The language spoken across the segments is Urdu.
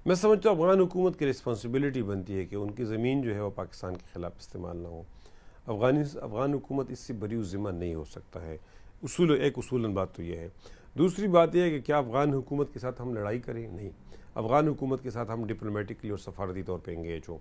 میں سمجھتا ہوں افغان حکومت کی رسپانسبلٹی بنتی ہے کہ ان کی زمین جو ہے وہ پاکستان کے خلاف استعمال نہ ہو. افغان حکومت اس سے بری ذمہ نہیں ہو سکتا ہے. اصولاً بات تو یہ ہے. دوسری بات یہ ہے کہ کیا افغان حکومت کے ساتھ ہم لڑائی کریں؟ نہیں. افغان حکومت کے ساتھ ہم ڈپلومیٹکلی اور سفارتی طور پہ انگیج ہوں.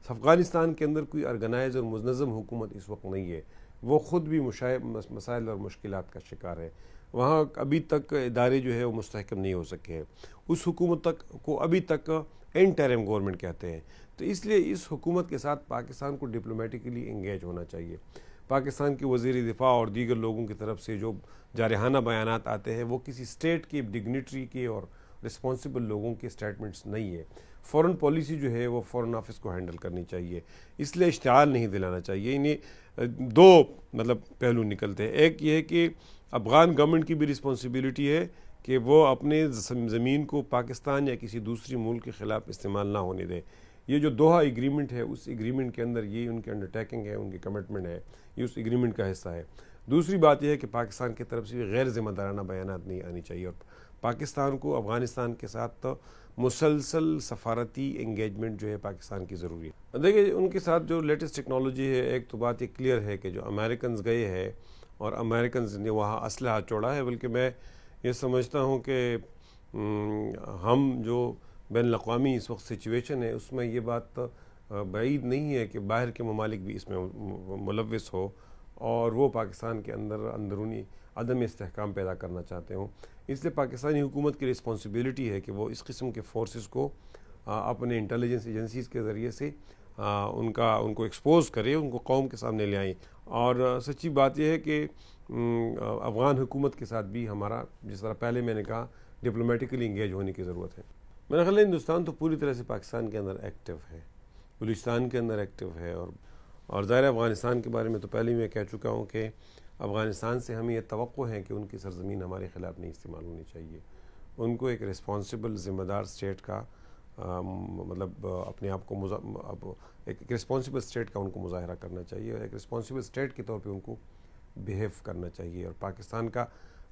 افغانستان کے اندر کوئی آرگنائز اور منظم حکومت اس وقت نہیں ہے. وہ خود بھی مسائل اور مشکلات کا شکار ہے. وہاں ابھی تک ادارے جو ہے وہ مستحکم نہیں ہو سکے ہیں. اس حکومت کو ابھی تک انٹرم گورنمنٹ کہتے ہیں. تو اس لیے اس حکومت کے ساتھ پاکستان کو ڈپلومیٹکلی انگیج ہونا چاہیے. پاکستان کے وزیر دفاع اور دیگر لوگوں کی طرف سے جو جارحانہ بیانات آتے ہیں وہ کسی اسٹیٹ کی ڈگنیٹری کے اور رسپانسبل لوگوں کے اسٹیٹمنٹس نہیں ہے. فورن پالیسی جو ہے وہ فورن آفس کو ہینڈل کرنی چاہیے. اس لیے اشتعال نہیں دلانا چاہیے. انہیں دو پہلو نکلتے ہیں. ایک یہ ہے کہ افغان گورنمنٹ کی بھی رسپانسبلٹی ہے کہ وہ اپنے زمین کو پاکستان یا کسی دوسری ملک کے خلاف استعمال نہ ہونے دیں. یہ جو دوحہ ایگریمنٹ ہے اس ایگریمنٹ کے اندر یہ ان کی انڈرٹیکنگ ہے, ان کی کمٹمنٹ ہے, یہ اس ایگریمنٹ کا حصہ ہے. دوسری بات یہ ہے کہ پاکستان کی طرف سے بھی غیر ذمہ دارانہ بیانات نہیں آنی چاہیے, اور پاکستان کو افغانستان کے ساتھ مسلسل سفارتی انگیجمنٹ جو ہے پاکستان کی ضروری ہے. دیکھیے ان کے ساتھ جو لیٹسٹ ٹیکنالوجی ہے, ایک تو بات یہ کلیئر ہے کہ جو امریکنز گئے ہیں اور امریکنز نے وہاں اسلحہ چھوڑا ہے, بلکہ میں یہ سمجھتا ہوں کہ ہم جو بین الاقوامی اس وقت سچویشن ہے اس میں یہ بات بعید نہیں ہے کہ باہر کے ممالک بھی اس میں ملوث ہو اور وہ پاکستان کے اندر اندرونی عدم استحکام پیدا کرنا چاہتے ہوں. اس لیے پاکستانی حکومت کی رسپانسبلٹی ہے کہ وہ اس قسم کے فورسز کو اپنے انٹیلیجنس ایجنسیز کے ذریعے سے ان کو ایکسپوز کرے, ان کو قوم کے سامنے لے آئیں. اور سچی بات یہ ہے کہ افغان حکومت کے ساتھ بھی ہمارا, جس طرح پہلے میں نے کہا, ڈپلومیٹکلی انگیج ہونے کی ضرورت ہے. میرا خیال ہے ہندوستان تو پوری طرح سے پاکستان کے اندر ایکٹیو ہے, بلوچستان کے اندر ایکٹیو ہے, اور ظاہر افغانستان کے بارے میں تو پہلے میں کہہ چکا ہوں کہ افغانستان سے ہمیں یہ توقع ہے کہ ان کی سرزمین ہمارے خلاف نہیں استعمال ہونی چاہیے. ان کو ایک رسپانسبل ذمہ دار اسٹیٹ کا اپنے آپ کو ایک رسپانسبل اسٹیٹ کا ان کو مظاہرہ کرنا چاہیے, اور ایک رسپانسبل اسٹیٹ کے طور پہ ان کو بیہیو کرنا چاہیے. اور پاکستان کا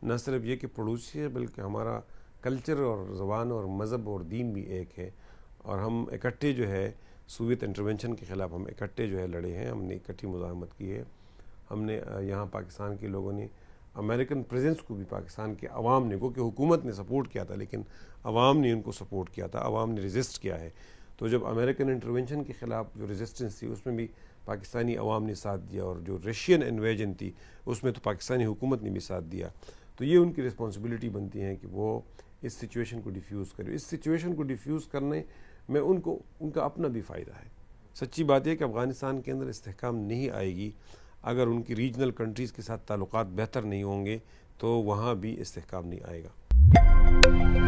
نہ صرف یہ کہ پڑوسی ہے بلکہ ہمارا کلچر اور زبان اور مذہب اور دین بھی ایک ہے, اور ہم اکٹھے جو ہے سوویت انٹرونشن کے خلاف ہم اکٹھے جو ہے لڑے ہیں, ہم نے اکٹھی مزاحمت کی ہے. ہم نے یہاں پاکستان کے لوگوں نے امریکن پریزنس کو بھی پاکستان کے عوام نے, کیونکہ حکومت نے سپورٹ کیا تھا لیکن عوام نے ان کو سپورٹ کیا تھا, عوام نے ریزسٹ کیا ہے. تو جب امریکن انٹرونشن کے خلاف جو ریزسٹنس تھی اس میں بھی پاکستانی عوام نے ساتھ دیا, اور جو رشین انویژن تھی اس میں تو پاکستانی حکومت نے بھی ساتھ دیا. تو یہ ان کی رسپانسبلٹی بنتی ہے کہ وہ اس سچویشن کو ڈیفیوز کرے. اس سچویشن کو ڈیفیوز کرنے میں ان کا اپنا بھی فائدہ ہے. سچی بات ہے کہ افغانستان کے اندر استحکام نہیں آئے گی اگر ان کی ریجنل کنٹریز کے ساتھ تعلقات بہتر نہیں ہوں گے, تو وہاں بھی استحکام نہیں آئے گا.